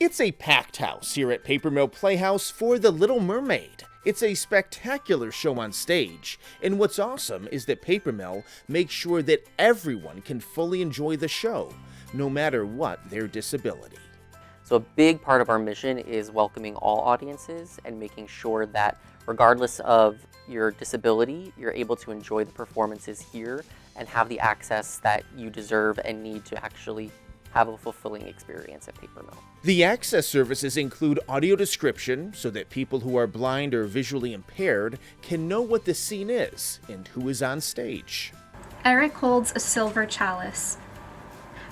It's a packed house here at Paper Mill Playhouse for The Little Mermaid. It's a spectacular show on stage, and what's awesome is that Paper Mill makes sure that everyone can fully enjoy the show, no matter what their disability. So a big part of our mission is welcoming all audiences and making sure that regardless of your disability, you're able to enjoy the performances here and have the access that you deserve and need to actually have a fulfilling experience at Paper Mill. The access services include audio description so that people who are blind or visually impaired can know what the scene is and who is on stage. Eric holds a silver chalice.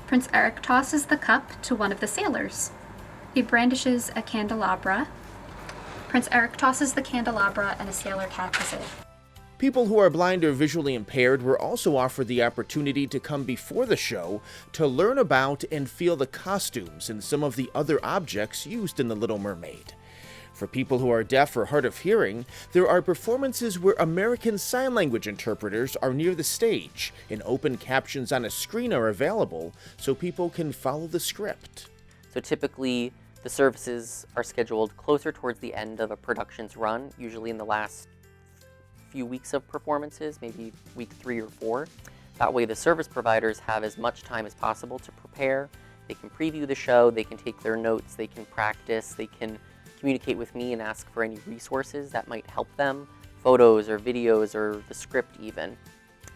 Prince Eric tosses the cup to one of the sailors. He brandishes a candelabra. Prince Eric tosses the candelabra and a sailor catches it. People who are blind or visually impaired were also offered the opportunity to come before the show to learn about and feel the costumes and some of the other objects used in The Little Mermaid. For people who are deaf or hard of hearing, there are performances where American Sign Language interpreters are near the stage and open captions on a screen are available so people can follow the script. So typically, the services are scheduled closer towards the end of a production's run, usually in the last few weeks of performances, maybe week 3 or 4. That way the service providers have as much time as possible to prepare. They can preview the show, they can take their notes, they can practice, they can communicate with me and ask for any resources that might help them, photos or videos or the script even.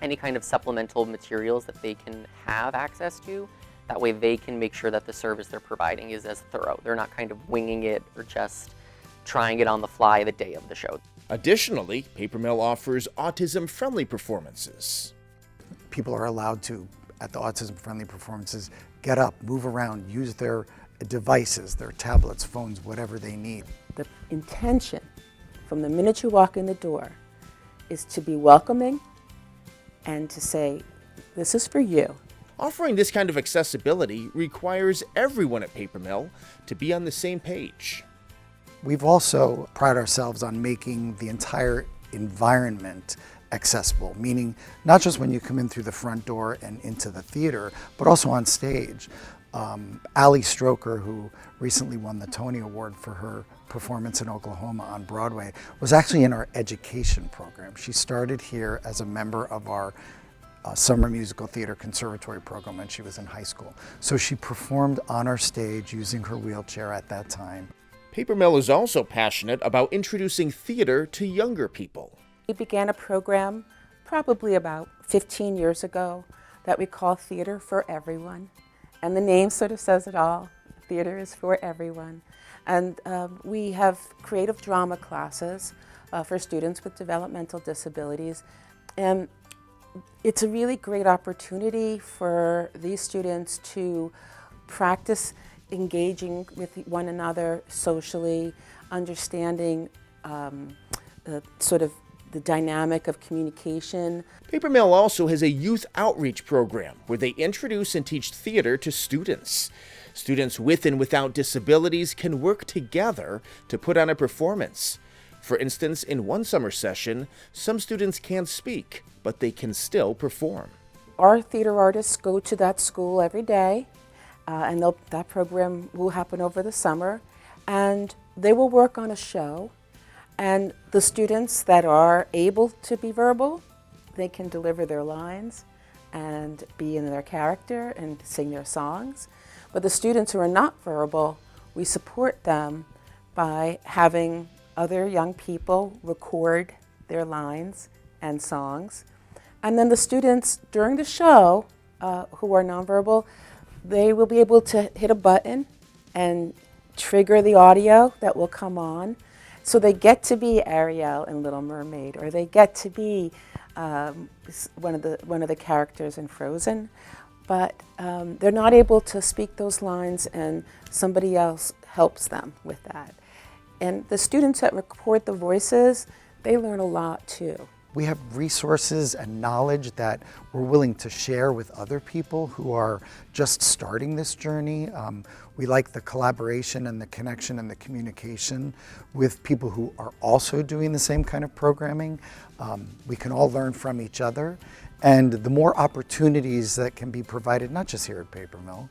Any kind of supplemental materials that they can have access to. That way they can make sure that the service they're providing is as thorough. They're not kind of winging it or just trying it on the fly the day of the show. Additionally, Paper Mill offers autism-friendly performances. People are allowed to, at the autism-friendly performances, get up, move around, use their devices, their tablets, phones, whatever they need. The intention from the minute you walk in the door is to be welcoming and to say, this is for you. Offering this kind of accessibility requires everyone at Paper Mill to be on the same page. We've also prided ourselves on making the entire environment accessible, meaning not just when you come in through the front door and into the theater, but also on stage. Ali Stroker, who recently won the Tony Award for her performance in Oklahoma on Broadway, was actually in our education program. She started here as a member of our Summer Musical Theater Conservatory program when she was in high school. So she performed on our stage using her wheelchair at that time. Paper Mill is also passionate about introducing theater to younger people. We began a program probably about 15 years ago that we call Theater for Everyone. And the name sort of says it all. Theater is for everyone. And we have creative drama classes for students with developmental disabilities. And it's a really great opportunity for these students to practice engaging with one another socially, understanding sort of the dynamic of communication. Paper Mill also has a youth outreach program where they introduce and teach theater to students. Students with and without disabilities can work together to put on a performance. For instance, in one summer session, some students can't speak, but they can still perform. Our theater artists go to that school every day. And that program will happen over the summer, and they will work on a show, and the students that are able to be verbal, they can deliver their lines and be in their character and sing their songs. But the students who are not verbal, we support them by having other young people record their lines and songs. And then the students during the show who are nonverbal, they will be able to hit a button and trigger the audio that will come on. So they get to be Ariel in Little Mermaid, or they get to be one of the characters in Frozen, but they're not able to speak those lines, and somebody else helps them with that. And the students that record the voices, they learn a lot too. We have resources and knowledge that we're willing to share with other people who are just starting this journey. We like the collaboration and the connection and the communication with people who are also doing the same kind of programming. We can all learn from each other. And the more opportunities that can be provided, not just here at Paper Mill,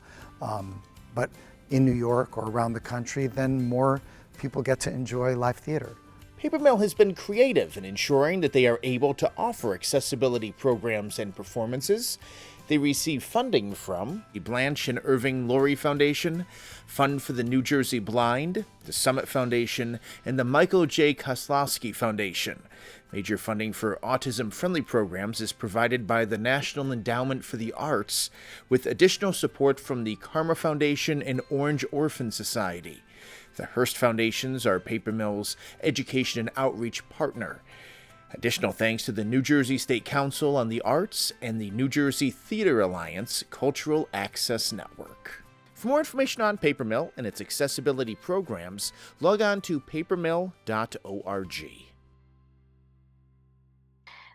but in New York or around the country, then more people get to enjoy live theater. Paper Mill has been creative in ensuring that they are able to offer accessibility programs and performances. They receive funding from the Blanche and Irving Laurie Foundation, Fund for the New Jersey Blind, the Summit Foundation, and the Michael J. Koslowski Foundation. Major funding for autism-friendly programs is provided by the National Endowment for the Arts, with additional support from the Karma Foundation and Orange Orphan Society. The Hearst Foundations are Paper Mill's education and outreach partner. Additional thanks to the New Jersey State Council on the Arts and the New Jersey Theater Alliance Cultural Access Network. For more information on Paper Mill and its accessibility programs, log on to papermill.org.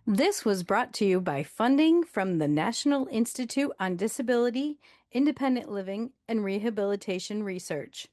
This was brought to you by funding from the National Institute on Disability, Independent Living, and Rehabilitation Research.